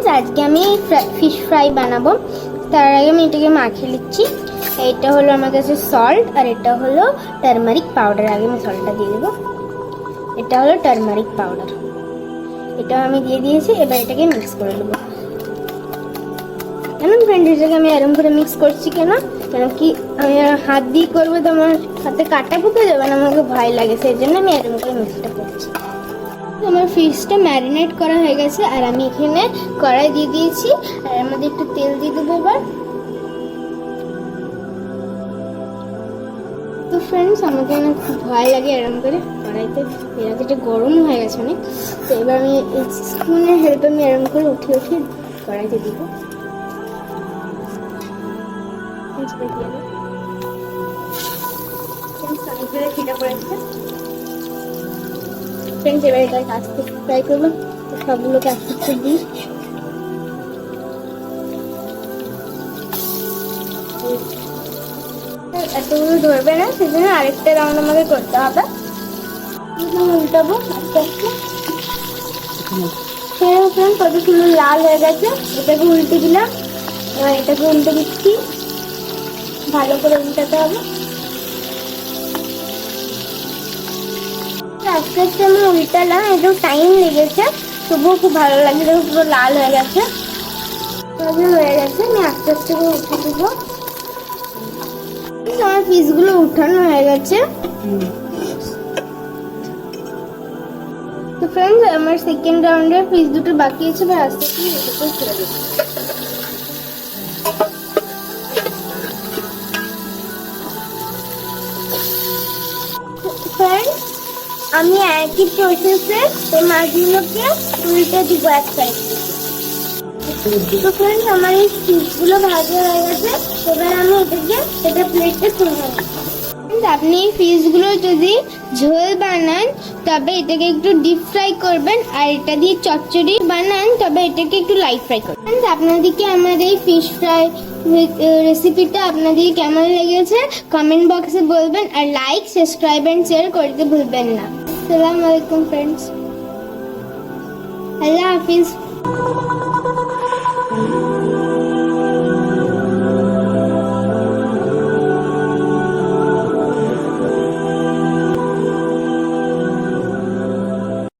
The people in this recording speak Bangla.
ফ্রেন্ডস, আজকে আমি ফিশ ফ্রাই বানাবো। তার আগে আমি এটাকে মাখিয়ে নিচ্ছি। এটা হলো আমার কাছে সল্ট, আর এটা হলো টারমারিক পাউডার। আগে আমি সল্টটা দিয়ে দেবো। এটা হলো টারমারিক পাউডার, এটাও আমি দিয়ে দিয়েছি। এবার এটাকে মিক্স করে নেবো। জানেন ফ্রেন্ড, এটাকে আমি এরকম করে মিক্স করছি কেন কি আমি হাত দিয়ে করবো তো আমার হাতে কাটা পুঁতে যাবে না, আমাকে ভয় লাগে, সেই জন্য আমি এরকম করে মিক্সটা করছি। আমার ফিশটা ম্যারিনেট করা হয়ে গেছে, আর আমি এখানে কড়াই দিয়ে দিয়েছি, আর এর মধ্যে একটু তেল দিয়ে দেবো এবার। তো ফ্রেন্ডস, আমাকে অনেক খুব ভয় লাগে এরকম করে কড়াইতে, এটা গরম হয়ে গেছে অনেক। তো এবার আমি স্পুনের হেল্পে আমি এরকম করে উঠিয়ে উঠিয়ে কড়াইতে দিব। খিদা পড়েছে ফ্রেন্ডস, এবার এটা আস্তে ফ্রাই করবো। সবগুলোকে আস্তে আস্তে দিই। এতগুলো ধরবে না, সেজন্য আরেকটা রাউন্ড আমাকে করতে হবে। উল্টাবো আস্তে আস্তে। ফ্রেন্ড, কত সুন্দর লাল হয়ে গেছে। এটাকে উল্টে দিলাম, এবার এটাকে উল্টে দিচ্ছি। ভালো করে উল্টাতে হবে। আস্তে আস্তে আমি উল্টালাম, একটু টাইম লেগেছে, তবুও খুব ভালো লাগে। দেখো পুরো লাল হয়ে গেছে, হয়ে গেছে। আমি আস্তে আস্তে করে উঠে দেবো। আমার পিসগুলো উঠানো হয়ে গেছে। তো ফ্রেন্ডস, আমার সেকেন্ড রাউন্ডের পিস দুটো বাকি আছে, বা আস্তে আস্তে এটাকে ছেড়ে দেবো। ফ্রেন্ডস, আমি একই প্রসেসে এই মাছগুলোকে উল্টে দিব এক সাইড থেকে। তো ফ্রেন্ডস, আমার এই পিসগুলো ভাজা হয়ে গেছে। এবার আমি এটা প্লেটে তুলে নেব। আপনি এই ফিশগুলো যদি ঝোল বানান তবে এটাকে একটু ডিপ ফ্রাই করবেন, আর এটা দিয়ে চচ্চড়ি বানান তবে এটাকে একটু লাইট ফ্রাই করবেন। আপনাদেরকে আমাদের এই ফিশ ফ্রাই রেসিপিটা আপনাদের কেমন লেগেছে কমেন্ট বক্সে বলবেন, আর লাইক, সাবস্ক্রাইব এন্ড শেয়ার করতে ভুলবেন না। আসসালামু আলাইকুম ফ্রেন্ডস, আল্লাহ হাফিজ।